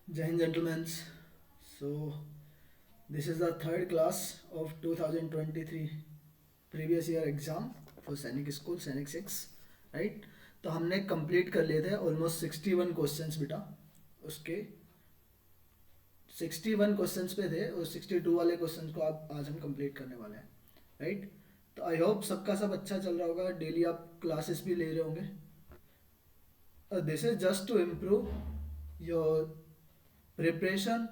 Jai Hind, gentlemen. So, this is the third class of 2023 previous year exam for सैनिक school सैनिक 6, right. तो हमने complete कर लिए थे ऑलमोस्ट 61 क्वेश्चंस बेटा। उसके 61 क्वेश्चंस पे थे और 62 वाले क्वेश्चंस को आप आज हम कंप्लीट करने वाले हैं, राइट। तो आई होप सबका सब अच्छा चल रहा होगा, डेली आप क्लासेस भी ले रहे होंगे। This is just to improve your preparation.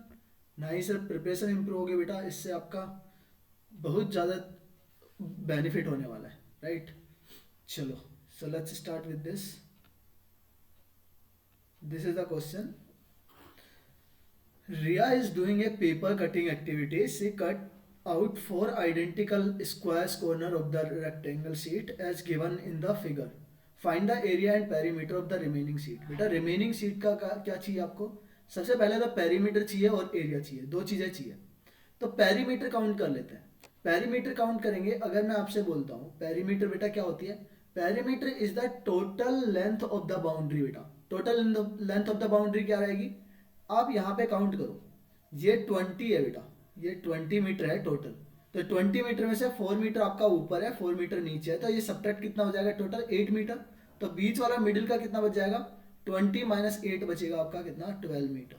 ना ही सिर्फ प्रिपरेशन इम्प्रूव होगी बेटा, इससे आपका बहुत ज़्यादा बेनिफिट होने वाला है, राइट। चलो, so let's start with this. This is the question. Ria is doing a paper cutting activity. She cut out four identical squares corner of the rectangle sheet as given in the figure. Find the area and perimeter of the remaining sheet. बेटा remaining sheet का क्या चाहिए आपको? सबसे पहले तो perimeter चाहिए और area चाहिए, दो चीज़ें चाहिए। तो पेरीमीटर काउंट कर लेते हैं। पेरीमीटर काउंट करेंगे। अगर मैं आपसे बोलता हूँ पेरीमीटर बेटा क्या होती है? Perimeter is the total length of the boundary बेटा। Total length of the boundary क्या रहेगी? आप यहाँ पे काउंट करो, ये 20 है बेटा, ये 20 मीटर है टोटल। तो 20 मीटर में से 4 मीटर आपका ऊपर है, 4 मीटर नीचे है, तो ये सब्ट्रैक्ट कितना हो जाएगा? Total 8 metre. तो बीच वाला मिडिल का कितना बच जाएगा? 20 माइनस 8 बचेगा आपका कितना? 12 मीटर।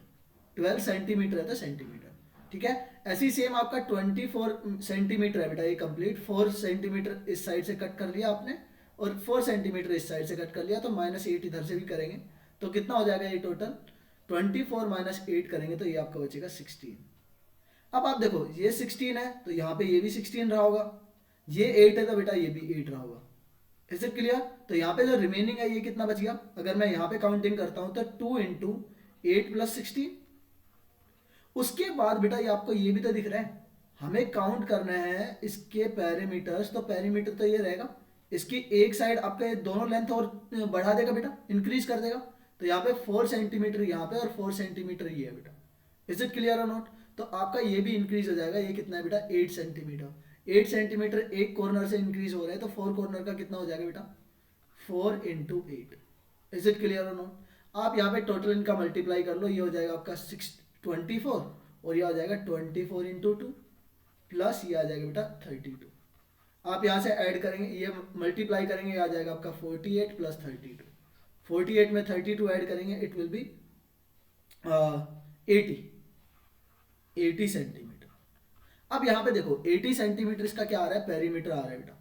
12 सेंटीमीटर है तो सेंटीमीटर, ठीक है। ऐसी सेम आपका 24 सेंटीमीटर है बेटा, ये कंप्लीट 4 सेंटीमीटर इस साइड से कट कर लिया आपने और 4 सेंटीमीटर इस साइड से कट कर लिया, तो माइनस 8 इधर से भी करेंगे तो कितना हो जाएगा ये टोटल? 24 माइनस 8 करेंगे तो ये आपका बचेगा 16। अब आप देखो ये 16 है तो यहाँ पे ये भी 16 रहा होगा, ये 8 है तो बेटा ये भी 8 रहा होगा। Is it clear? तो यहाँ पे जो रिमेनिंग है ये कितना बच गया? अगर मैं यहाँ पे काउंटिंग करता हूँ तो 2 इंटू 8 प्लस 16। उसके बाद बेटा ये आपको ये भी तो दिख रहा है, हमें काउंट करना है इसके पेरीमीटर्स। तो पेरीमीटर तो ये रहेगा, इसकी एक साइड आपका ये दोनों लेंथ और बढ़ा देगा बेटा, इंक्रीज कर देगा। तो यहाँ पे 4 सेंटीमीटर यहाँ पे और 4 सेंटीमीटर ये है बेटा। इज इट क्लियर और नॉट? तो आपका ये भी इंक्रीज हो जाएगा। ये कितना है बेटा? 8 सेंटीमीटर। 8 सेंटीमीटर एक कॉर्नर से इंक्रीज हो रहा है तो 4 कॉर्नर का कितना हो जाएगा बेटा? 4 इंटू 8। इज इट क्लियर और नॉट? आप यहाँ पे टोटल इनका मल्टीप्लाई कर लो, ये हो जाएगा आपका 24 और ये आ जाएगा 24 इंटू 2 प्लस ये आ जाएगा बेटा 32। आप यहाँ से ऐड करेंगे, ये मल्टीप्लाई करेंगे, ये आ जाएगा आपका 48 प्लस 32। 48 में 32 ऐड करेंगे, इट विल बी 80 80 सेंटीमीटर। अब यहाँ पे देखो 80 सेंटीमीटर इसका क्या आ रहा है? पेरीमीटर आ रहा है बेटा।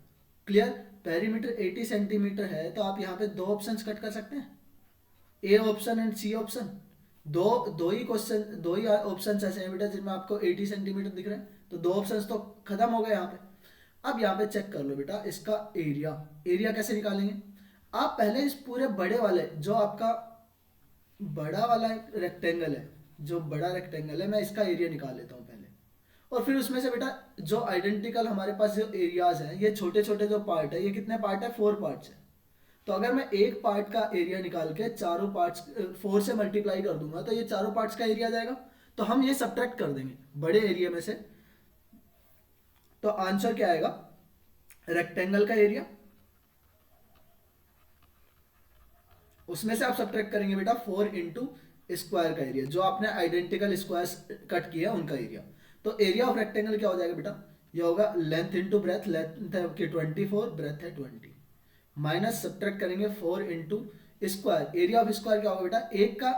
क्लियर? पेरीमीटर 80 सेंटीमीटर है तो आप यहाँ पे दो ऑप्शन कट कर सकते हैं, A option and C option. दो दो ही क्वेश्चन, दो ही ऑप्शन ऐसे हैं बेटा जिनमें आपको 80 सेंटीमीटर दिख रहे हैं, तो दो ऑप्शंस तो खत्म हो गए यहाँ पे। अब यहाँ पे चेक कर लो बेटा इसका एरिया। एरिया कैसे निकालेंगे? आप पहले इस पूरे बड़े वाले जो आपका बड़ा वाला रेक्टेंगल है, जो बड़ा रेक्टेंगल है, मैं इसका एरिया निकाल लेता हूँ पहले। और फिर उसमें से बेटा जो आइडेंटिकल हमारे पास जो एरियाज हैं, ये छोटे छोटे जो पार्ट है, ये कितने पार्ट है? 4 पार्ट्स है। तो अगर मैं एक पार्ट का एरिया निकाल के चारों पार्ट्स 4 से मल्टीप्लाई कर दूंगा तो ये चारों पार्ट्स का एरिया जाएगा। तो हम ये सब्ट्रैक्ट कर देंगे बड़े एरिया में से, तो आंसर क्या आएगा? रेक्टेंगल का एरिया, उसमें से आप सब्ट्रैक्ट करेंगे बेटा 4 इंटू स्क्वायर का एरिया, जो आपने आइडेंटिकल स्क्वायर कट किया उनका एरिया। तो एरिया ऑफ रेक्टेंगल क्या हो जाएगा बेटा? ये होगा लेंथ इंटू ब्रेथ। लेंथ है आपकी 24, ब्रेथ है 20, माइनस सब्ट्रैक्ट करेंगे 4 into square. Area of square क्या होगा बेटा? एक का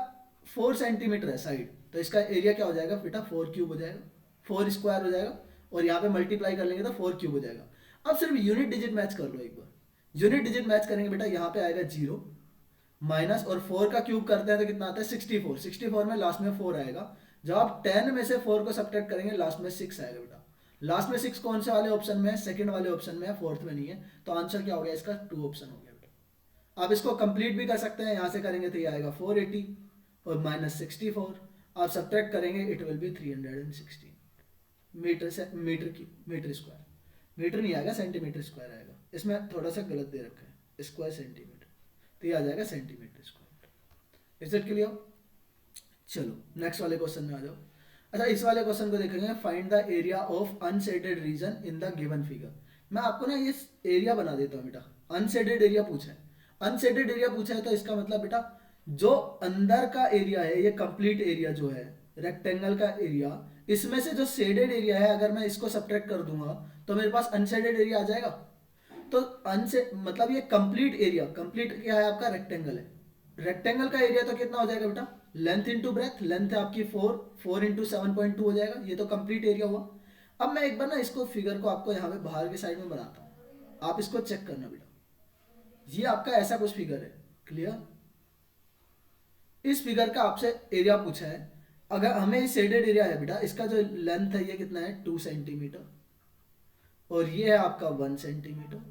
4 सेंटीमीटर है साइड, तो इसका एरिया क्या हो जाएगा बेटा? 4 क्यूब हो जाएगा, 4 स्क्वायर हो जाएगा, और यहाँ पे मल्टीप्लाई कर लेंगे तो 4 क्यूब हो जाएगा। अब सिर्फ यूनिट डिजिट मैच कर लो एक बार। यूनिट डिजिट मैच करेंगे बेटा, यहाँ पे आएगा 0 माइनस, और 4 का क्यूब करते हैं तो कितना आता है? 64। 64 में लास्ट में 4 आएगा। जब आप 10 में से 4 को सब्ट्रैक्ट करेंगे लास्ट में 6 आएगा बेटा। लास्ट में 6 कौन से वाले ऑप्शन में है? सेकंड वाले ऑप्शन में है, फोर्थ में नहीं है। तो आंसर क्या हो गया इसका? 2 ऑप्शन हो गया बेटा। आप इसको कंप्लीट भी कर सकते हैं, यहाँ से करेंगे तो ये आएगा 480 और माइनस 64। आप सब्ट्रैक्ट करेंगे इट विल बी 316 मीटर से मीटर स्क्वायर। मीटर नहीं आएगा, सेंटीमीटर स्क्वायर आएगा। इसमें थोड़ा सा गलत दे रखा है, स्क्वायर सेंटीमीटर, तो ये आ जाएगा centimetre square. Is it clear? चलो नेक्स्ट वाले क्वेश्चन में आ जाओ। अच्छा, इस वाले क्वेश्चन को देखेंगे, find the area of unshaded region in the given figure. मैं आपको ना ये एरिया बना देता हूँ बेटा। अनशेडेड एरिया पूछा है, अनशेडेड एरिया पूछा है तो इसका मतलब बेटा जो अंदर का एरिया है, ये कंप्लीट एरिया जो है रेक्टेंगल का एरिया, इसमें से जो शेडेड एरिया है अगर मैं इसको सब्ट्रैक्ट कर दूंगा तो मेरे पास अनशेडेड एरिया आ जाएगा। तो अनसे मतलब ये कंप्लीट एरिया, कंप्लीट क्या है आपका, रेक्टेंगल है। रेक्टेंगल का एरिया तो कितना हो जाएगा बेटा, लेंथ इंटू ब्रेथ, लेंथ है आपकी 4, 4 इंटू 7.2 हो जाएगा, ये तो कंप्लीट एरिया हुआ। अब मैं एक बार ना इसको फिगर को आपको यहाँ पे बाहर के साइड में बनाता हूँ, आप इसको चेक करना बेटा। ये आपका ऐसा कुछ फिगर है, क्लियर। इस फिगर का आपसे एरिया पूछा है, अगर हमें शेडेड एरिया है बेटा, इसका जो लेंथ है ये कितना है 2 सेंटीमीटर, और ये है आपका 1 सेंटीमीटर,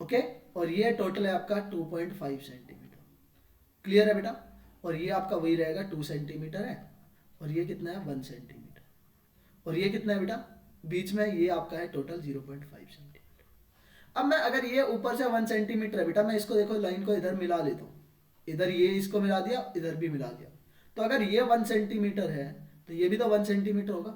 ओके, और ये टोटल है आपका 2.5 सेंटीमीटर, क्लियर है बेटा। और ये आपका वही रहेगा 2 सेंटीमीटर है, और ये कितना है 1 सेंटीमीटर, और ये कितना है बेटा बीच में, ये आपका है टोटल 0.5 सेंटीमीटर। अब मैं अगर ये ऊपर से 1 सेंटीमीटर है बेटा, मैं इसको देखो लाइन को इधर मिला लेता हूँ, इधर ये इसको मिला दिया, इधर भी मिला दिया, तो अगर ये 1 सेंटीमीटर है तो ये भी तो 1 सेंटीमीटर होगा।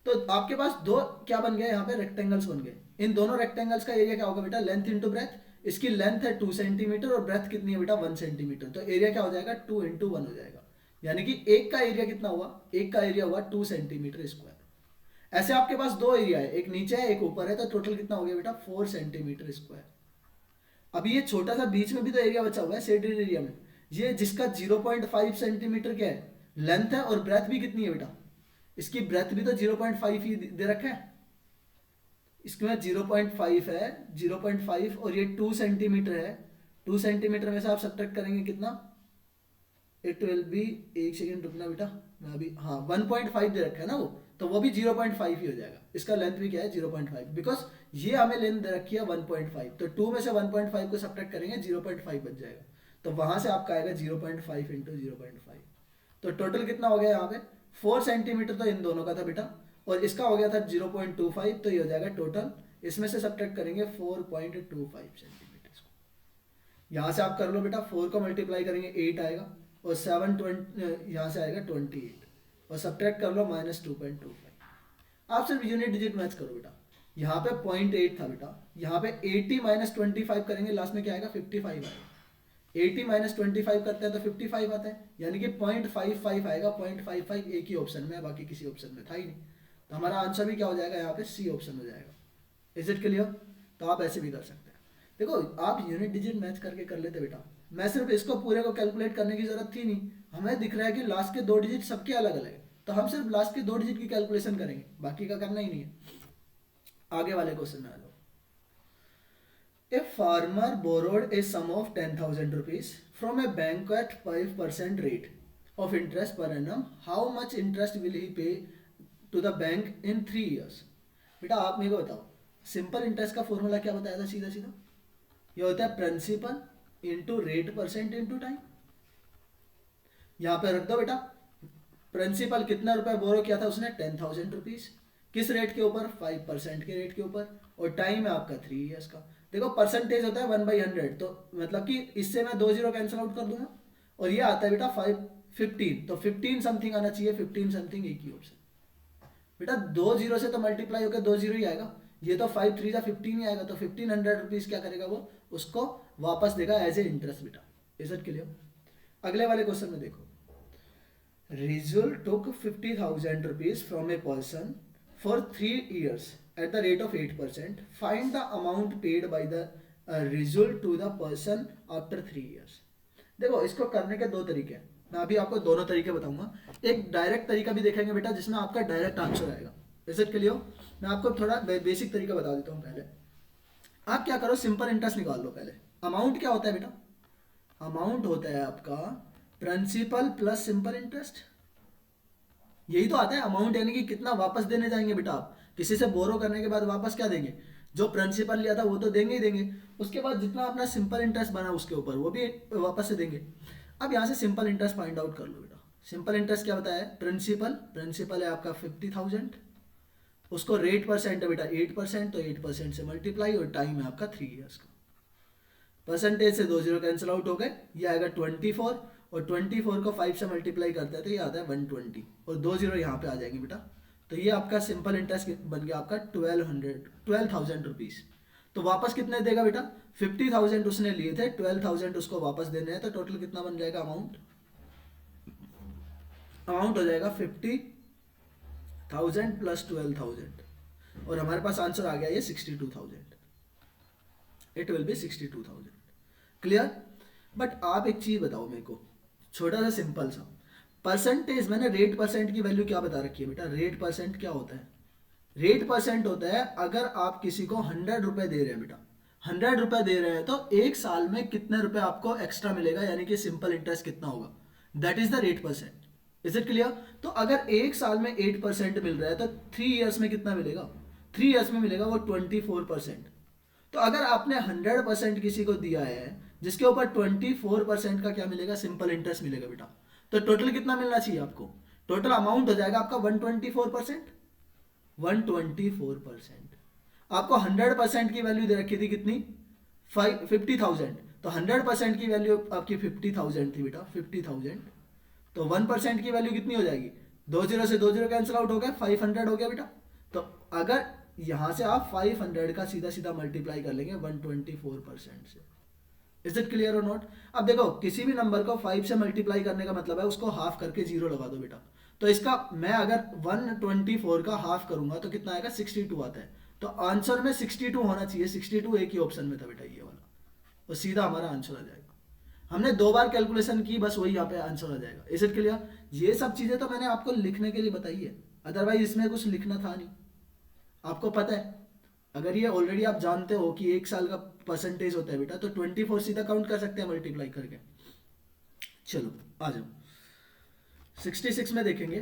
तो आपके पास दो क्या बन गए यहाँ पे, रेक्टेंगल्स बन गए। इन दोनों रेक्टेंगल्स का एरिया क्या होगा बेटा, लेंथ इंटू ब्रेथ, इसकी लेंथ है 2 सेंटीमीटर और ब्रेथ कितनी है बेटा 1 सेंटीमीटर, तो एरिया क्या हो जाएगा 2 इंटू 1 हो जाएगा, यानी कि एक का एरिया कितना हुआ, एक का एरिया हुआ 2 सेंटीमीटर स्क्वायर। ऐसे आपके पास दो एरिया है, एक नीचे है एक ऊपर है, तो टोटल कितना हो गया बेटा 4 सेंटीमीटर स्क्वायर। अभी ये छोटा सा बीच में भी तो एरिया बचा हुआ है शेडेड एरिया में, ये जिसका 0.5 सेंटीमीटर क्या है लेंथ है, और ब्रेथ भी कितनी है बेटा, इसकी ब्रेथ भी तो 0.5 ही दे रखा है, इसमें 0.5 है, 0.5 और ये 2 सेंटीमीटर है, 2 सेंटीमीटर में से आप सब्ट्रैक्ट करेंगे कितना, इट विल बी, एक सेकेंड रुकना बेटा, मैं अभी, हाँ 1.5 दे रखा है ना वो, तो वो भी 0.5 ही हो जाएगा, इसका लेंथ भी क्या है 0.5, बिकॉज ये हमें लेंथ दे रखी है 1.5, तो 2 में से 1.5 को सब्ट्रैक्ट करेंगे 0.5 बच जाएगा, तो वहां से आपका आएगा 0.5 इंटू 0.5, तो टोटल कितना हो गया यहाँ पे 4 सेंटीमीटर, तो इन दोनों का था बेटा, और इसका हो गया था 0.25, तो ये हो जाएगा टोटल, इसमें से सब्ट्रैक्ट करेंगे 4.25 सेंटीमीटर। यहाँ से आप कर लो बेटा, 4 को मल्टीप्लाई करेंगे 8 आएगा, और 7 यहाँ से आएगा 28, और सब्ट्रैक्ट कर लो -2.25। आप सिर्फ यूनिट डिजिट मैच करो बेटा, यहाँ पे 0.8 था बेटा, यहाँ पे 80 -25 करेंगे, लास्ट में क्या आएगा 55 आएगा, 80 -25 करते हैं तो 55 आता है, यानी कि 0.55 आएगा, 0.55 एक ही ऑप्शन में है, बाकी किसी ऑप्शन में था ही नहीं, तो हमारा आंसर भी क्या हो जाएगा यहाँ पे सी ऑप्शन हो जाएगा। Is it clear? तो आप ऐसे भी कर सकते हैं। देखो आप यूनिट डिजिट मैच करके कर लेते बेटा, मैं सिर्फ इसको पूरे को कैलकुलेट करने की जरूरत थी नहीं, हमें दिख रहा है कि लास्ट के 2 डिजिट सबके अलग अलग है, तो हम सिर्फ लास्ट के 2 डिजिट की कैलकुलेशन करेंगे, बाकी का करना ही नहीं है। आगे वाले क्वेश्चन में आ जाओ। A farmer borrowed a sum of 10,000 rupees from a bank at 5% rate of interest per annum. How much interest will he pay to the bank in 3 years? बेटा आप मेरे को बताओ, सिंपल इंटरेस्ट का फॉर्मूला क्या बताया था सीधा सीधा, ये होता है principal into rate percent into time. यहाँ पे रख दो बेटा, प्रिंसिपल कितना रुपया बोरो किया था उसने 10,000 रुपीज, किस रेट के ऊपर 5% के रेट के ऊपर, और टाइम है आपका 3 ईयर्स का। देखो परसेंटेज होता है 1/100, तो मतलब कि इससे मैं 2 जीरो कैंसिल आउट कर दूंगा, और ये आता है बेटा 15, तो 15 समथिंग आना चाहिए, 15 समथिंग एक ही ऑप्शन बेटा, 2 जीरो से तो मल्टीप्लाई होकर 2 जीरो ही आएगा, ये तो 5 3 15 ही आएगा, तो 1500 रुपीज क्या करेगा वो, उसको वापस देगा एज ए इंटरेस्ट बेटा। Is it clear? अगले वाले क्वेश्चन में देखो, Rizul took 50,000 rupees from a person for 3 years at the rate of 8%. Find the amount paid by the Rizul to the person after 3 years. देखो इसको करने के दो तरीके हैं, मैं अभी आपको दोनों तरीके बताऊंगा। एक डायरेक्ट तरीका भी देखेंगे बेटा जिसमें आपका डायरेक्ट आंसर आएगा। Is it clear? मैं आपको थोड़ा बेसिक तरीका बता देता हूँ। पहले आप क्या करो, सिंपल इंटरेस्ट निकाल लो। पहले अमाउंट क्या होता है बेटा, अमाउंट होता है आपका प्रिंसिपल प्लस सिंपल इंटरेस्ट, यही तो आता है अमाउंट, यानी कि कितना वापस देने जाएंगे बेटा। आप किसी से बोरो करने के बाद वापस क्या देंगे, जो प्रिंसिपल लिया था वो तो देंगे ही देंगे, उसके बाद जितना अपना सिंपल इंटरेस्ट बना उसके ऊपर वो भी वापस से देंगे। अब यहाँ से सिंपल इंटरेस्ट फाइंड आउट कर लो बेटा। सिंपल इंटरेस्ट क्या बताया है, प्रिंसिपल है आपका 50,000, उसको रेट परसेंट है बेटा 8%, तो 8% से मल्टीप्लाई, और टाइम है आपका 3 ईयर्स का। परसेंटेज से 2 जीरो कैंसिल आउट हो गए, ये आएगा 24, और 24 को 5 से मल्टीप्लाई करते हैं तो ये आता है 120, और 2 जीरो यहाँ पे आ जाएंगे बेटा। तो ये आपका सिंपल इंटरेस्ट बन गया आपका 12,000 रुपीज़। तो वापस कितने देगा बेटा, 50,000 उसने लिए थे, 12,000 उसको वापस देने हैं, तो टोटल कितना बन जाएगा अमाउंट, अमाउंट हो जाएगा 50,000 प्लस 12,000, और हमारे पास आंसर आ गया ये 62,000, it will be 62,000। Clear. But आप एक चीज बताओ मेरे को, छोटा सा सिंपल सा परसेंटेज, मैंने रेट परसेंट की वैल्यू क्या बता रखी है बेटा, रेट परसेंट क्या होता है, रेट परसेंट होता है अगर आप किसी को 100 रुपए दे रहे हैं बेटा, 100 रुपए दे रहे हैं तो एक साल में कितने रुपए आपको एक्स्ट्रा मिलेगा, यानी कि सिंपल इंटरेस्ट कितना होगा, that is the rate percent. Is it clear. तो अगर एक साल में 8% मिल रहा है तो 3 ईयर्स में कितना मिलेगा, 3 ईयर्स में मिलेगा वो 24%। तो अगर आपने 100% किसी को दिया है जिसके ऊपर 24% का क्या मिलेगा, सिंपल इंटरेस्ट मिलेगा बेटा, तो टोटल कितना मिलना चाहिए आपको, टोटल अमाउंट हो जाएगा आपका 124%, 124%। आपको 100% की वैल्यू दे रखी थी कितनी, 50,000, तो 100% की वैल्यू आपकी 50,000 थी बेटा, 50,000, तो 1% की वैल्यू कितनी हो जाएगी, 2 जीरो से 2 जीरो कैंसिल आउट हो गया, 500 हो गया बेटा। तो अगर यहां से आप 500 का सीधा सीधा मल्टीप्लाई कर लेंगे 124% से। इज इट क्लियर और नॉट। अब देखो किसी भी नंबर को 5 से मल्टीप्लाई करने का मतलब है उसको हाफ करके जीरो लगा दो बेटा, तो इसका मैं अगर 124 का हाफ करूंगा तो कितना आएगा, 62 आता है, तो आंसर में 62 होना चाहिए, 62 एक ही ऑप्शन में था बेटा ये वाला, तो सीधा हमारा आंसर आ जाएगा। हमने 2 बार कैलकुलेशन की, बस वही यहाँ पे आंसर आ जाएगा। Is it clear. ये सब चीजें तो मैंने आपको लिखने के लिए बताई है, अदरवाइज इसमें कुछ लिखना था नहीं, आपको पता है। अगर ये ऑलरेडी आप जानते हो कि एक साल का परसेंटेज होता है बेटा, तो 24 सीधा काउंट कर सकते हैं मल्टीप्लाई करके। चलो आ जाओ 66 में देखेंगे,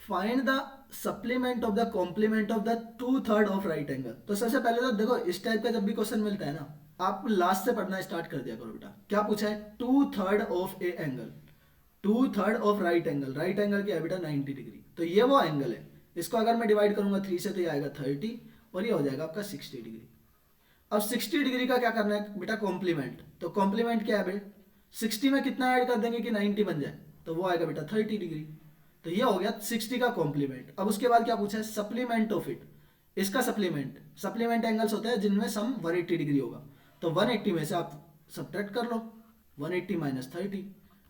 find the supplement of the complement of the 2/3 of right angle. तो सबसे पहले तो देखो इस टाइप का जब भी क्वेश्चन मिलता है ना, आप लास्ट से पढ़ना स्टार्ट कर दिया करो बेटा। क्या पूछा है, 2/3 of A angle, 2/3 of right angle, right angle क्या है बेटा 90 डिग्री, तो ये वो एंगल है। इसको अगर मैं डिवाइड करूंगा 3 से तो ये आएगा 30 और ये हो जाएगा आपका 60 डिग्री। अब 60 डिग्री का क्या करना है बेटा, कॉम्प्लीमेंट, तो कॉम्प्लीमेंट क्या है बेटा, 60 में कितना ऐड कर देंगे कि 90 बन जाए, तो वो आएगा बेटा 30 डिग्री। तो ये हो गया 60 का कॉम्प्लीमेंट। अब उसके बाद क्या पूछा है, सप्लीमेंट ऑफ इट, इसका सप्लीमेंट, सप्लीमेंट एंगल्स होते हैं जिनमें सम 180 डिग्री होगा, तो 180 में से आप सब्ट्रैक्ट कर लो, 180 माइनस 30,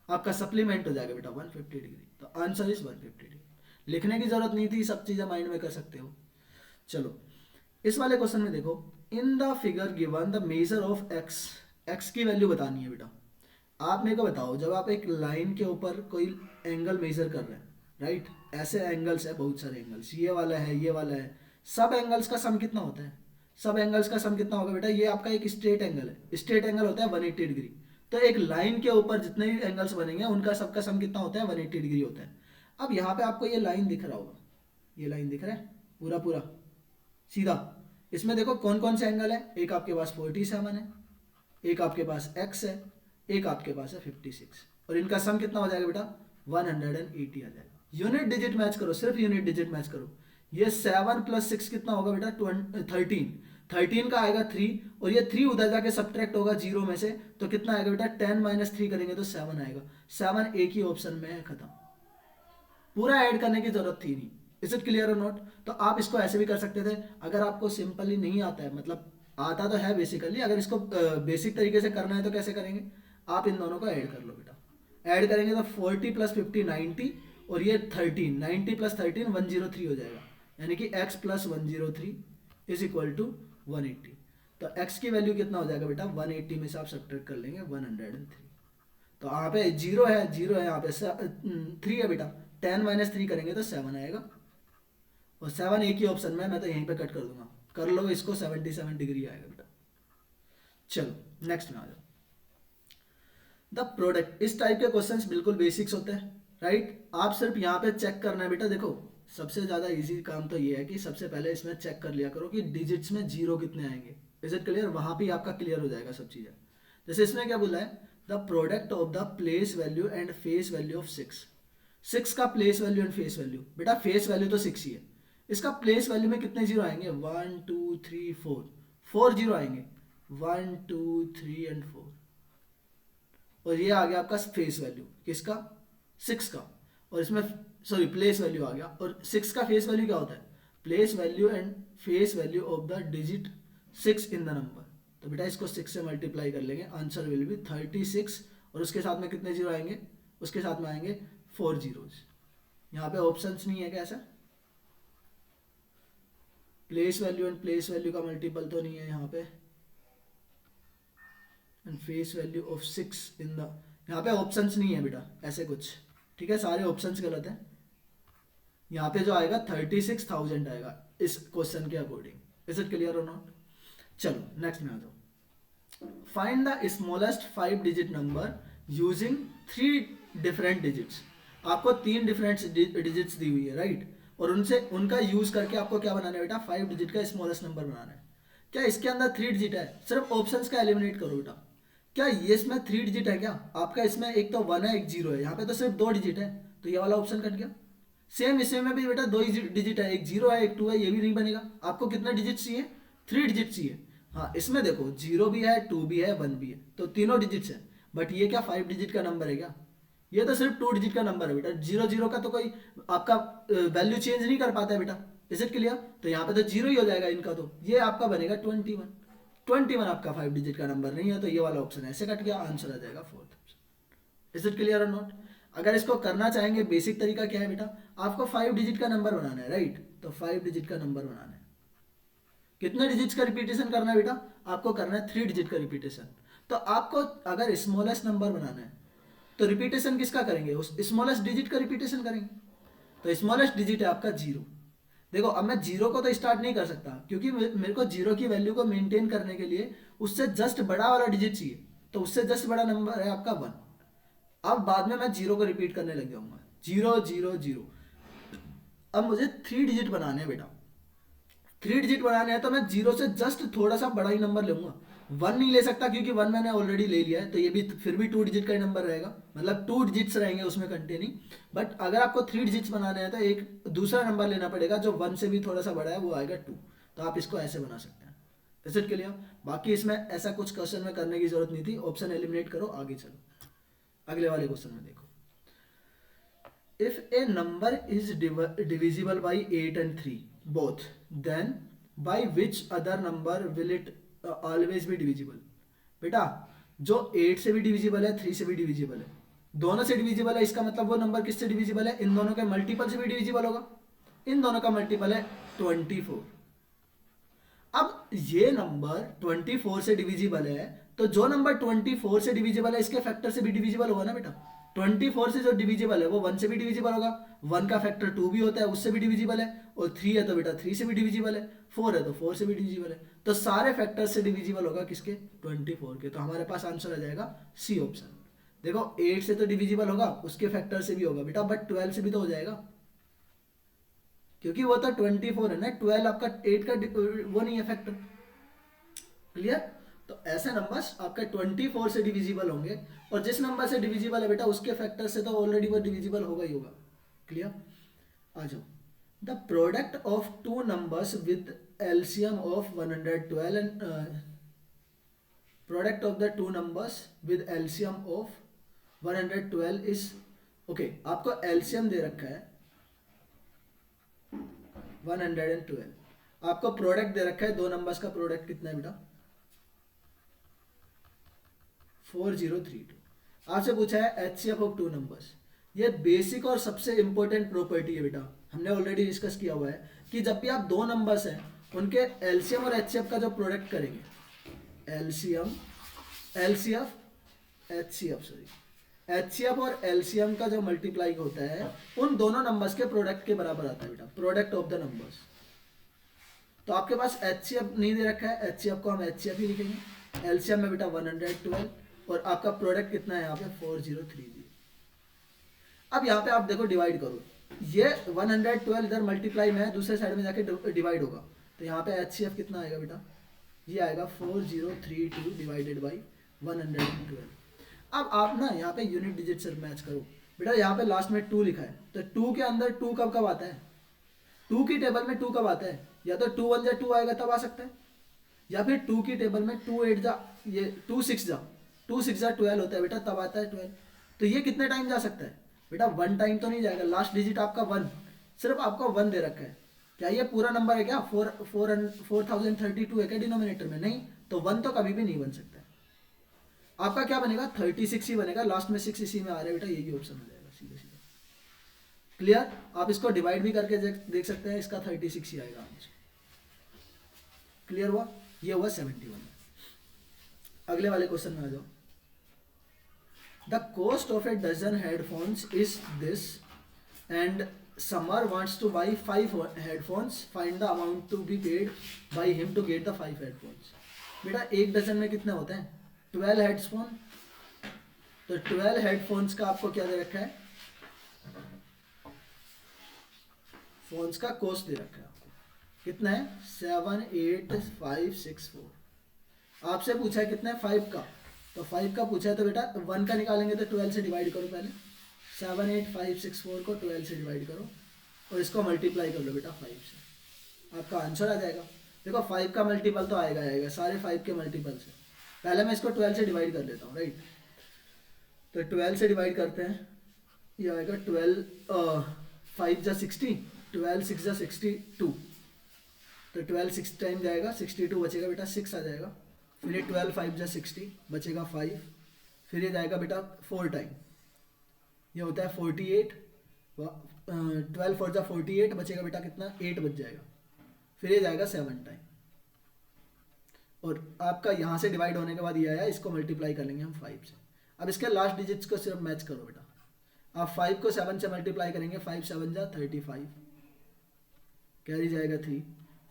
आपका सप्लीमेंट हो जाएगा बेटा 150 डिग्री। तो आंसर इज 150 डिग्री। लिखने की जरूरत नहीं थी, सब चीजें माइंड में कर सकते हो। चलो इस वाले क्वेश्चन में देखो, in the figure given the measure of x, x की वैल्यू बतानी है बेटा। आप मेरे को बताओ, जब आप एक लाइन के ऊपर कोई एंगल मेजर कर रहे हैं, राइट, ऐसे एंगल्स है बहुत सारे एंगल्स, ये वाला है ये वाला है, सब एंगल्स का सम कितना होता है, सब एंगल्स का सम कितना होगा बेटा, ये आपका एक स्ट्रेट एंगल है, स्ट्रेट एंगल होता है 180 डिग्री। तो एक लाइन के ऊपर जितने भी एंगल्स बनेंगे उनका सबका सम कितना होता है, 180 डिग्री होता है। अब यहाँ पे आपको ये लाइन दिख रहा होगा, ये लाइन दिख रहा है पूरा पूरा सीधा, इसमें देखो कौन कौन से एंगल है, एक आपके पास 47 है, एक आपके पास x है, एक आपके पास है 56, और इनका सम कितना हो जाएगा बेटा 180 आ जाएगा। यूनिट डिजिट मैच करो, सिर्फ यूनिट डिजिट मैच करो। ये 7 + 6 कितना होगा बेटा 13, 13 का आएगा 3, और ये 3 उधर जाके सब्ट्रैक्ट होगा 0 में से, तो कितना आएगा बेटा 10 - 3 करेंगे तो 7 आएगा। 7 एक ही ऑप्शन में है, खत्म, पूरा ऐड करने की जरूरत थी नहीं। इज इट क्लियर और नॉट। तो आप इसको ऐसे भी कर सकते थे, अगर आपको सिंपली नहीं आता है, मतलब आता तो है बेसिकली, अगर इसको बेसिक तरीके से करना है तो कैसे करेंगे, आप इन दोनों को ऐड कर लो बेटा। ऐड करेंगे तो 40 + 50 90, और ये 13, 90 + 13 103 हो जाएगा, यानी कि x + 103 इज इक्वल टू 180। तो x की वैल्यू कितना हो जाएगा बेटा, 180 में से आप सब्ट्रैक्ट कर लेंगे 103। तो यहाँ पे 0 है, 0 है, यहाँ पे 3 है बेटा, 10 - 3 करेंगे तो 7 आएगा, और 7 एक ही ऑप्शन में, मैं तो यहीं पे कट कर दूंगा, कर लो इसको, 77 डिग्री आएगा बेटा। चलो नेक्स्ट में आ जाओ, द प्रोडक्ट। इस टाइप के क्वेश्चंस बिल्कुल बेसिक्स होते हैं, राइट। आप सिर्फ यहाँ पे चेक करना है बेटा, देखो सबसे ज़्यादा इजी काम तो ये है कि सबसे पहले इसमें चेक कर लिया करो कि डिजिट्स में 0 कितने आएंगे। इज इट क्लियर, वहाँ पे आपका क्लियर हो जाएगा सब चीज़ें। जैसे इसमें क्या बोला है, the product of the place value and face value of 6, 6 का place value and face value, बेटा फेस वैल्यू तो 6 ही है, इसका प्लेस वैल्यू में कितने 0 आएंगे, 1 2 3 4, 4 0 आएंगे, 1 2 3 एंड 4, और ये आ गया आपका फेस वैल्यू किसका, 6 का, और इसमें सॉरी प्लेस वैल्यू आ गया, और 6 का फेस वैल्यू क्या होता है, place value and face value of the digit 6 in the number, तो बेटा इसको 6 से मल्टीप्लाई कर लेंगे, आंसर विल बी 36 और उसके साथ में कितने जीरो आएंगे, उसके साथ में आएंगे 4 जीरोज। यहाँ पे ऑप्शंस नहीं है क्या ऐसा, place value and place value का मल्टीपल तो नहीं है यहाँ पे, and face value of 6 in the, यहाँ पे ऑप्शंस नहीं है बेटा ऐसे कुछ, ठीक है, सारे ऑप्शंस गलत है। यहाँ पे जो आएगा 36,000 आएगा इस क्वेश्चन के अकॉर्डिंग। इज इट क्लियर और नॉट? चलो नेक्स्ट में आ जाओ। Find the smallest 5 digit number using 3 different digits. आपको 3 डिफरेंट डिजिट्स दी हुई है, राइट, और उनसे उनका यूज करके आपको क्या बनाना है बेटा, 5 डिजिट का स्मॉलेस्ट नंबर बनाना है। क्या इसके अंदर 3 डिजिट है? सिर्फ ऑप्शंस का एलिमिनेट करो बेटा। क्या ये इसमें 3 डिजिट है क्या आपका? इसमें एक तो 1 है एक 0 है, यहाँ पे तो सिर्फ 2 डिजिट है, तो ये वाला ऑप्शन कट गया। सेम इसमें में भी बेटा 2 डिजिट है, एक 0 है एक 2 है, ये भी नहीं बनेगा। आपको कितना डिजिट चाहिए? 3 डिजिट चाहिए। हाँ, इसमें देखो 0 भी है 2 भी है 1 भी है, तो तीनों डिजिट्स है। बट ये क्या 5 डिजिट का नंबर है क्या? ये तो सिर्फ 2 डिजिट का नंबर है बेटा। 0 का तो कोई आपका वैल्यू चेंज नहीं कर पाता है बेटा। Is it clear? तो यहाँ पे तो 0 ही हो जाएगा इनका, तो ये आपका बनेगा 21 आपका 5 डिजिट का नंबर नहीं है, तो ये वाला ऑप्शन ऐसे कट गया, आंसर आ जाएगा 4th option. Is it clear और नॉट? अगर इसको करना चाहेंगे, बेसिक तरीका क्या है बेटा, आपको 5 डिजिट का नंबर बनाना है, राइट, तो 5 डिजिट का नंबर बनाना है। कितने डिजिट्स का रिपीटेशन करना है बेटा? आपको करना है 3 डिजिट का रिपीटेशन। तो आपको अगर स्मॉलेस्ट नंबर बनाना है तो रिपीटेशन किसका करेंगे? उस स्मॉलेस्ट डिजिट का रिपीटेशन करेंगे। तो स्मॉलेस्ट डिजिट है आपका 0। देखो अब मैं 0 को तो स्टार्ट नहीं कर सकता, क्योंकि मेरे को 0 की वैल्यू को मेंटेन करने के लिए उससे जस्ट बड़ा वाला डिजिट चाहिए, तो उससे जस्ट बड़ा नंबर है आपका 1। अब बाद में मैं 0 को रिपीट करने लग जाऊंगा, 0 0 0। अब मुझे 3 डिजिट बनाने हैं बेटा। 3 डिजिट बनाने हैं तो मैं 0 से जस्ट थोड़ा सा बड़ा ही नंबर लूंगा, 1 नहीं ले सकता, क्योंकि 1 मैंने ऑलरेडी ले लिया है, तो ये भी फिर भी 2 डिजिट का ही नंबर रहेगा, मतलब 2 डिजिट्स रहेंगे उसमें कंटेनिंग। बट अगर आपको 3 डिजिट्स बनाने हैं तो एक दूसरा नंबर लेना पड़ेगा जो 1 से भी थोड़ा सा बड़ा है, वो आएगा 2। तो आप इसको ऐसे बना सकते हैं। Is it clear? बाकी इसमें ऐसा कुछ क्वेश्चन में करने की जरूरत नहीं थी, ऑप्शन एलिमिनेट करो, आगे चलो अगले वाले क्वेश्चन में। देखो, if A number is divisible by 8 and 3 both, then by which other number will it always be divisible? बेटा जो 8 से भी डिविजिबल है 3 से भी डिविजिबल है, दोनों से डिविजिबल है, इसका मतलब वो नंबर किससे डिविजिबल है? इन दोनों के मल्टीपल से भी डिविजिबल होगा। इन दोनों का मल्टीपल है 24। अब ये नंबर 24 से डिविजिबल है, तो जो नंबर 24 से डिविजिबल है इसके फैक्टर से भी डिविजिबल होगा ना बेटा। 24 से जो डिविजिबल है वो 1 से भी डिविजिबल होगा, 1 का फैक्टर 2 भी होता है, उससे भी डिविजिबल है, और 3 है तो बेटा 3 से भी डिविजिबल है, 4 है तो 4 से भी डिविजिबल है। तो सारे फैक्टर से डिविजिबल होगा किसके? 24 के। तो हमारे पास आंसर आ जाएगा सी ऑप्शन। देखो 8 से तो डिविजिबल होगा, उसके फैक्टर से भी होगा बेटा, बट 12 से भी तो हो जाएगा, क्योंकि वो तो 24 है ना, 12 आपका 8 का वो नहीं है फैक्टर। क्लियर? तो ऐसे नंबर्स आपके 24 से डिविजिबल होंगे, और जिस नंबर से डिविजिबल है बेटा उसके फैक्टर से तो ऑलरेडी वो डिविजिबल होगा ही होगा। क्लियर? आ जाओ। The product of 2 numbers with LCM of 112 and product of the 2 numbers with LCM of 112 is, okay, आपको एलसीएम दे रखा है 112, आपको प्रोडक्ट दे रखा है 2 नंबर्स का प्रोडक्ट कितना है बेटा? 4032। आपसे पूछा है एचसीएफ ऑफ 2 नंबर्स। ये बेसिक और सबसे इंपॉर्टेंट प्रॉपर्टी है बेटा, हमने ऑलरेडी डिस्कस किया हुआ है कि जब भी आप 2 नंबर्स हैं उनके एलसीएम और एचसीएफ का जो प्रोडक्ट करेंगे, एचसीएफ और एलसीएम का जो मल्टीप्लाई होता है उन दोनों नंबर्स के प्रोडक्ट के बराबर आता है बेटा, प्रोडक्ट ऑफ द नंबर्स। तो आपके पास एचसीएफ नहीं दे रखा है, एचसीएफ को हम एचसीएफ ही लिखेंगे। एलसीएम में बेटा 112 और आपका प्रोडक्ट कितना है यहाँ पे 4030। अब यहाँ पे आप देखो डिवाइड करो, ये 112 इधर मल्टीप्लाई में है, दूसरे साइड में जाके डिवाइड होगा, तो यहाँ पे एचसीएफ कितना आएगा बेटा? ये आएगा 4032 डिवाइडेड बाई 112। अब आप ना यहाँ पे यूनिट डिजिट से मैच करो बेटा। यहाँ पे लास्ट में 2 लिखा है, तो 2 के अंदर 2 कब कब आता है? 2 की टेबल में 2 कब आता है? या तो 2 1 जा 2 आएगा तब आ सकता है, या फिर 2 की टेबल में 2 8 जा, ये 2 6 जा 12 होता है बेटा, तब आता है 12। तो ये कितने टाइम जा सकता है बेटा? 1 टाइम तो नहीं जाएगा, लास्ट डिजिट आपका 1, सिर्फ आपका 1 दे रखा है, क्या ये पूरा नंबर है क्या? 4032 है क्या डिनोमिनेटर में? नहीं, तो 1 तो कभी भी नहीं बन सकता। आपका क्या बनेगा? 36 ही बनेगा, लास्ट में 6 इसी में आ रहा है बेटा, यही ऑप्शन हो जाएगा सीधे सीधे। क्लियर? आप इसको डिवाइड भी करके देख सकते हैं, इसका 36 ही आएगा आंसर। क्लियर हुआ? ये हुआ 71। अगले वाले क्वेश्चन में आ जाओ। The cost of a dozen headphones is this and Summer wants to buy 5 headphones. Find the amount to be paid by him to get the 5 headphones. बेटा एक डजन में कितने होते हैं? 12 हेडफोन। तो 12 हेडफोन्स का आपको क्या दे रखा है? फोन्स का कॉस्ट दे रखा है आपको। कितना है? 78564। आपसे पूछा है कितना है? 5 का। तो 5 का पूछा है तो बेटा 1 का निकालेंगे तो 12 से डिवाइड करो पहले। 78564 को 12 से डिवाइड करो और इसको मल्टीप्लाई कर लो बेटा 5 से, आपका आंसर आ जाएगा। देखो 5 का मल्टीपल तो आएगा आएगा, सारे 5 के मल्टीपल से। पहले मैं इसको 12 से डिवाइड कर लेता हूँ, राइट। तो 12 से डिवाइड करते हैं, ये आएगा 12 5 जा 60, 12 6 जा 62। तो 12 6 टाइम जाएगा, 62 बचेगा बेटा 6 आ जाएगा। फिर ये 12 5 जा 60 बचेगा 5। फिर ये जाएगा बेटा 4 टाइम, ये होता है 48। 12 4 जा 48 बचेगा बेटा कितना? 8 बच जाएगा। फिर ये जाएगा 7 टाइम और आपका यहाँ से डिवाइड होने के बाद ये आया, इसको मल्टीप्लाई कर लेंगे हम 5 से। अब इसके लास्ट डिजिट्स को सिर्फ मैच करो बेटा। आप 5 को 7 से मल्टीप्लाई करेंगे, 5 7 जा 35, कैरी जाएगा 3।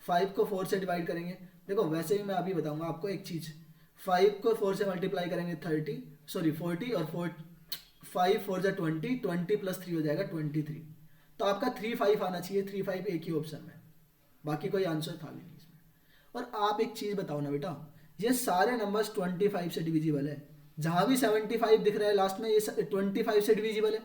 5 को 4 से डिवाइड करेंगे, देखो वैसे ही मैं अभी बताऊंगा आपको एक चीज़। 5 को 4 से मल्टीप्लाई करेंगे 40 और 5 4 जा 20, 20 प्लस 3 हो जाएगा 23। तो आपका 3 5 आना चाहिए, 3 5 एक ही ऑप्शन में, बाकी कोई आंसर था भी नहीं इसमें। और आप एक चीज़ बताओ ना बेटा, ये सारे नंबर्स 25 से डिविजिबल है। जहाँ भी 75 दिख रहा है लास्ट में, ये 25 से डिविजिबल है।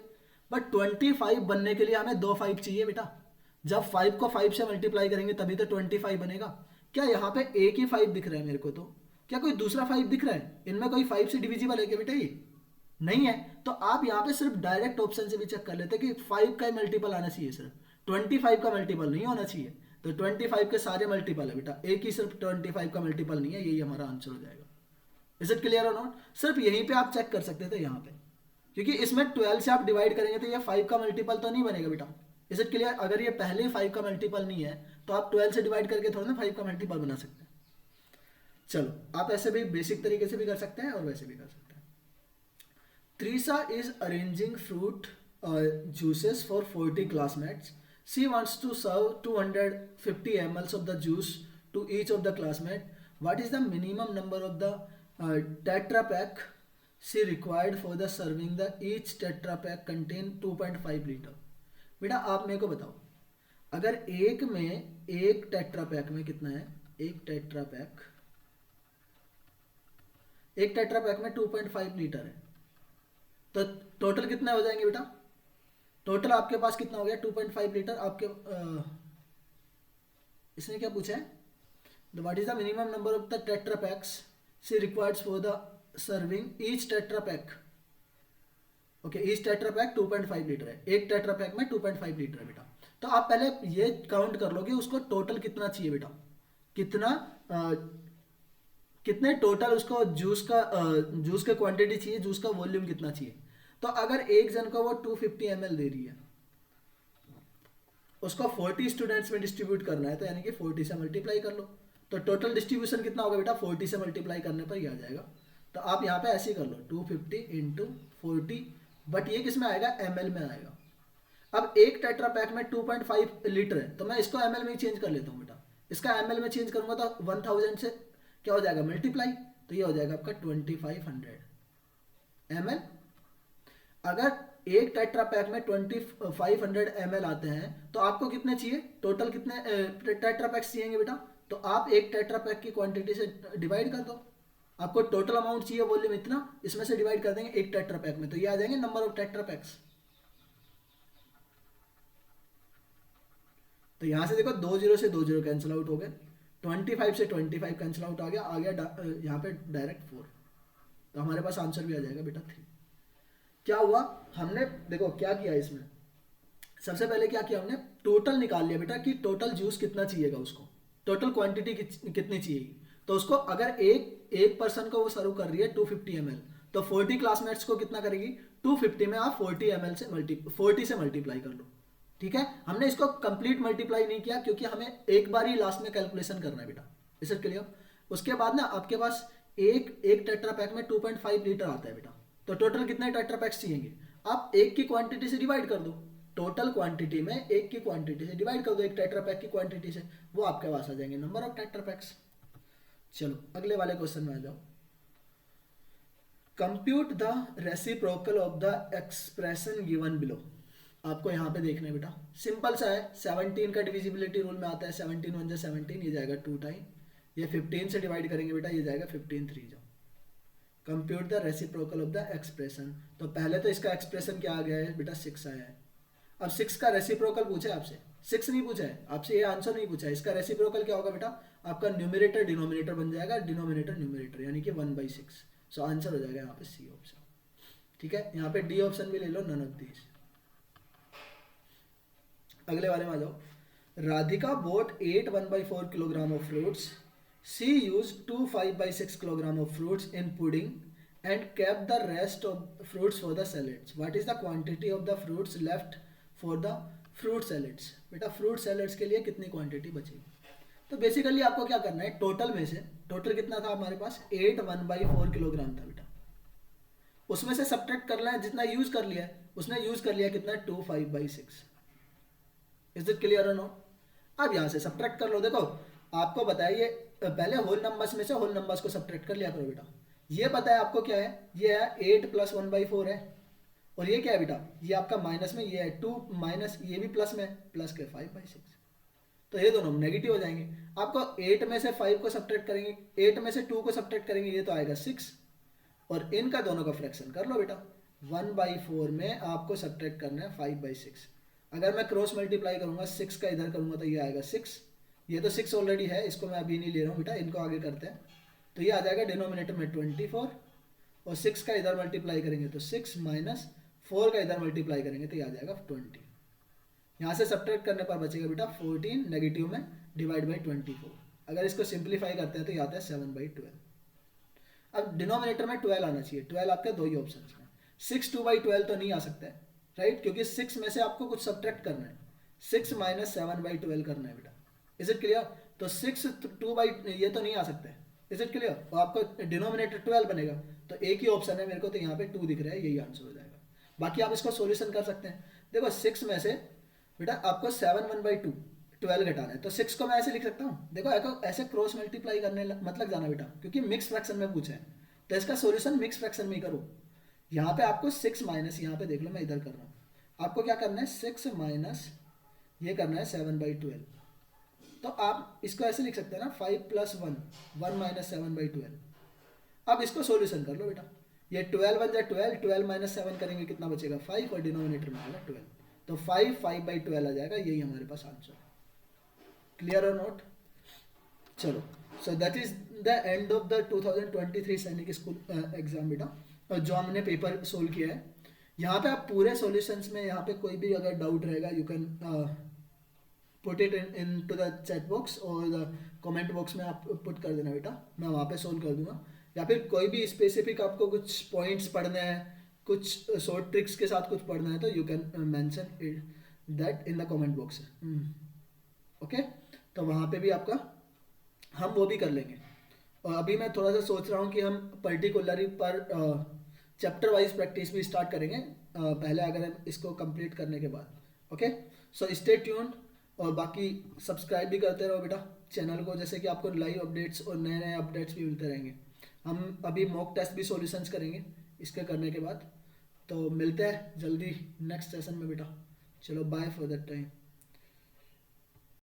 बट 25 बनने के लिए हमें 2 5 चाहिए बेटा। जब 5 को 5 से मल्टीप्लाई करेंगे तभी तो 25 बनेगा। क्या यहाँ पे एक ही 5 दिख रहा है मेरे को? तो क्या कोई दूसरा 5 दिख रहा है? इनमें कोई 5 से डिविजिबल है क्या बेटा? ये नहीं है। तो आप यहाँ पे सिर्फ डायरेक्ट ऑप्शन से भी चेक कर लेते कि 5 का मल्टीपल आना चाहिए, सिर्फ 25 का मल्टीपल नहीं होना चाहिए। तो 25 के सारे मल्टीपल है बेटा, एक ही सिर्फ 25 का मल्टीपल नहीं है, यही हमारा आंसर हो जाएगा। इज इट क्लियर और नॉट? सिर्फ यहीं पे आप चेक कर सकते थे यहाँ पे, क्योंकि इसमें 12 से आप डिवाइड करेंगे तो ये 5 का मल्टीपल तो नहीं बनेगा बेटा। Is it clear? अगर ये पहले 5 का मल्टीपल नहीं है तो आप 12 से डिवाइड करके थोड़ा ना 5 का मल्टीपल बना सकते हैं। चलो आप ऐसे भी बेसिक तरीके से भी कर सकते हैं और वैसे भी कर सकते हैं। Teresa is arranging fruit juices for 40 classmates. She wants to serve 250 ml of the juice to each of the classmates. What is the minimum number of the Tetra Pak she required for the serving? The each Tetra Pak contain 2.5 litre. बेटा आप मेरे को बताओ, अगर एक tetra pack में कितना है? एक टेट्रा पैक में 2.5 लीटर है, तो टोटल कितना हो जाएंगे बेटा? टोटल आपके पास कितना हो गया? 2.5 लीटर। आपके इसने क्या पूछा है? What is the minimum number of the tetra PACS she requires for the serving each tetra pack. Okay, each tetra pack 2.5 litre है, एक टेट्रा पैक में 2.5 लीटर है बेटा। तो आप पहले ये काउंट कर लो कि उसको टोटल कितना चाहिए बेटा, कितने टोटल उसको जूस का क्वांटिटी चाहिए, जूस का वॉल्यूम कितना चाहिए। तो अगर एक जन को वो 250 ml दे रही है, उसको 40 स्टूडेंट्स में डिस्ट्रीब्यूट करना है, तो यानी कि 40 से मल्टीप्लाई कर लो। तो टोटल डिस्ट्रीब्यूशन कितना होगा बेटा? 40 से मल्टीप्लाई करने पर ही आ जाएगा। तो आप यहाँ पे ऐसे ही कर लो, 250 इंटू 40, बट ये किस में आएगा? ml में आएगा। अब एक टेट्रा पैक में 2.5 लीटर है, तो मैं इसको ml में ही चेंज कर लेता हूँ बेटा। इसका ml में चेंज करूंगा तो 1000 से क्या हो जाएगा? मल्टीप्लाई, तो ये हो जाएगा आपका 2500 ml। अगर एक टेट्रा पैक में 2500 ml आते हैं तो आपको कितने चाहिए? टोटल कितने टेट्रा पैक्स चाहिए बेटा? तो आप एक टेट्रा पैक की क्वांटिटी से डिवाइड कर दो, आपको टोटल अमाउंट चाहिए वॉल्यूम इतना, इसमें से डिवाइड कर देंगे एक टेट्रा पैक में, तो ये आ जाएंगे नंबर ऑफ टेट्रा पैक्स। तो यहां से देखो 20 से 20 कैंसिल आउट हो गए, 25 से 25 कैंसिल आउट आ गया यहाँ पे डायरेक्ट 4। तो हमारे पास आंसर भी आ जाएगा बेटा 3। क्या हुआ? हमने देखो क्या किया इसमें, सबसे पहले क्या किया हमने, टोटल निकाल लिया बेटा कि टोटल जूस कितना चाहिएगा उसको, टोटल क्वांटिटी कितनी चाहिए। तो उसको अगर एक एक पर्सन को वो सर्व कर रही है 250 ml, तो 40 क्लासमेट्स को कितना करेगी, 250 में आप 40 ml से 40 से मल्टीप्लाई कर लो। ठीक है, हमने इसको कंप्लीट मल्टीप्लाई नहीं किया क्योंकि हमें एक बार ही लास्ट में कैलकुलेशन करना है बेटा, इसे क्लियर। उसके बाद ना आपके पास एक एक टेट्रा पैक में 2.5 लीटर आता है बेटा, तो टोटल कितने टेट्रा पैक्स चाहिए, आप एक की क्वांटिटी से डिवाइड कर दो, टोटल क्वांटिटी में एक की क्वांटिटी से डिवाइड कर दो, एक टेट्रा पैक की क्वांटिटी से, वो आपके पास आ जाएंगे नंबर ऑफ टेट्रा पैक्स। चलो अगले वाले क्वेश्चन में आ जाओ। Compute the reciprocal of the expression given below. आपको यहाँ पे देखना है बेटा, सिंपल सा है, 17 का डिविजिबिलिटी रूल में आता है, 17 1 जा 17, ये जाएगा 2 टाइम, ये 15 से डिवाइड करेंगे बेटा, ये जाएगा 15 3 जाओ। Compute the reciprocal of the expression, तो पहले तो इसका एक्सप्रेशन क्या आ गया है बेटा, 6 आया है। अब 6 का रेसिप्रोकल पूछा है आपसे, 6 नहीं पूछा है आपसे, ये आंसर नहीं पूछा है, इसका रेसिप्रोकल क्या होगा बेटा, आपका न्यूमरेटर डिनोमिनेटर बन जाएगा, डिनोमिनेटर न्यूमरेटर, यानी कि 1/6। सो आंसर हो जाएगा यहाँ पे सी ऑप्शन। ठीक है, यहाँ पे डी ऑप्शन भी ले लो, नन ऑफ दीज। अगले वाले में आ जाओ। Radhika boat 8 1/4 kilogram of fruits, she use 2 5/6 kilogram of fruits in pudding and kept the rest of fruits for the salads. What is the quantity of the fruits left for the fruit salads? बेटा fruit salads के लिए कितनी quantity बचेगी, तो basically आपको क्या करना है, टोटल में से, टोटल कितना था हमारे पास, 8 1/4 किलोग्राम था बेटा, उसमें से सब्ट्रैक्ट करना है जितना यूज कर लिया है, उसने यूज कर लिया कितना, 2 5/6। इज इट क्लियर और नॉट। अब यहाँ से सब्ट्रैक्ट कर लो, देखो आपको बताइए, पहले होल नंबर्स में से होल नंबर्स को सब्ट्रैक्ट कर लिया करो बेटा। ये पता है आपको क्या है, ये है 8 + 1/4 है, और ये क्या है बेटा, ये आपका माइनस में, ये है 2 माइनस, ये भी प्लस में, प्लस के 5/6, तो ये दोनों नेगेटिव हो जाएंगे। आपको 8 में से 5 को सब्ट्रैक्ट करेंगे, 8 में से 2 को सब्ट्रैक्ट करेंगे, ये तो आएगा 6, और इनका दोनों का फ्रैक्शन कर लो बेटा। 1/4 में आपको सब्ट्रैक्ट करना है 5/6। अगर मैं क्रॉस मल्टीप्लाई करूंगा, 6 का इधर करूंगा तो ये आएगा 6, ये तो 6 ऑलरेडी है, इसको मैं अभी नहीं ले रहा हूँ बेटा, इनको आगे करते हैं। तो ये आ जाएगा डिनोमिनेटर में 24, और 6 का इधर मल्टीप्लाई करेंगे तो 6 माइनस 4 का इधर मल्टीप्लाई करेंगे तो ये आ जाएगा 20। यहाँ से सब्ट्रैक्ट करने पर बचेगा बेटा 14, नेगेटिव में डिवाइड बाई 24। अगर इसको सिंप्लीफाई करते हैं तो ये आता है 7/12। अब डिनोमिनेटर में 12 आना चाहिए, 12 आपके दो ही ऑप्शन में, 6 2/12 तो नहीं आ सकता है, राइट, क्योंकि 6 में से आपको कुछ सब्ट्रैक्ट करना है, 6 माइनस 7/12 करना है बेटा। इज इट क्लियर, तो 6 2 ये तो नहीं आ सकता है, इज इट क्लियर, तो आपको डिनोमिनेटर 12 बनेगा, तो एक ही ऑप्शन है मेरे को, तो यहाँ पे 2 दिख रहा है, यही आंसर हो जाएगा। बाकी आप इसको सॉल्यूशन कर सकते हैं। देखो 6 में से बेटा आपको 7 1/2 12 घटाना है, तो 6 को मैं ऐसे लिख सकता हूँ, देखो ऐसे क्रॉस मल्टीप्लाई करने मत लग जाना बेटा, क्योंकि मिक्स फ्रैक्शन में पूछा है, तो इसका सॉल्यूशन मिक्स फ्रैक्शन में ही करो। यहाँ पे आपको 6 माइनस, यहाँ पे देख लो मैं इधर कर रहा हूँ, आपको क्या करना है, 6 माइनस ये करना है 7/12, तो आप इसको ऐसे लिख सकते हैं ना, 5 + 1 1 माइनस 7/12। अब इसको सॉल्यूशन कर लो बेटा, ये 12 1 जा 12, 12 माइनस 7 करेंगे कितना बचेगा 5, और डिनोमिनेटर में आएगा 12, तो 5 5/12 आ जाएगा, यही हमारे पास आंसर है। क्लियर और नॉट। चलो, so that is the end of the 2023 सैनिक स्कूल एग्जाम बेटा, जो हमने पेपर सोल्व किया है। यहाँ पे आप पूरे सॉल्यूशंस में, यहाँ पे कोई भी अगर डाउट रहेगा, you can put it into the chat box और द कमेंट बॉक्स में आप पुट कर देना बेटा, मैं वहाँ पे सोल्व कर दूंगा। या फिर कोई भी स्पेसिफिक आपको कुछ पॉइंट्स पढ़ने हैं, कुछ शॉर्ट ट्रिक्स के साथ कुछ पढ़ना है, तो you can mention that in the comment box. Okay, तो वहाँ पे भी आपका हम वो भी कर लेंगे। और अभी मैं थोड़ा सा सोच रहा हूँ कि हम पर्टिकुलरली पर चैप्टर वाइज प्रैक्टिस भी स्टार्ट करेंगे, पहले अगर हम इसको कंप्लीट करने के बाद। ओके, सो स्टे ट्यून्ड, और बाकी सब्सक्राइब भी करते रहो बेटा चैनल को, जैसे कि आपको लाइव अपडेट्स और नए नए अपडेट्स भी मिलते रहेंगे। हम अभी मॉक टेस्ट भी सॉल्यूशंस करेंगे इसके करने के बाद, तो मिलते हैं जल्दी नेक्स्ट सेशन में बेटा। चलो बाय फॉर दैट टाइम।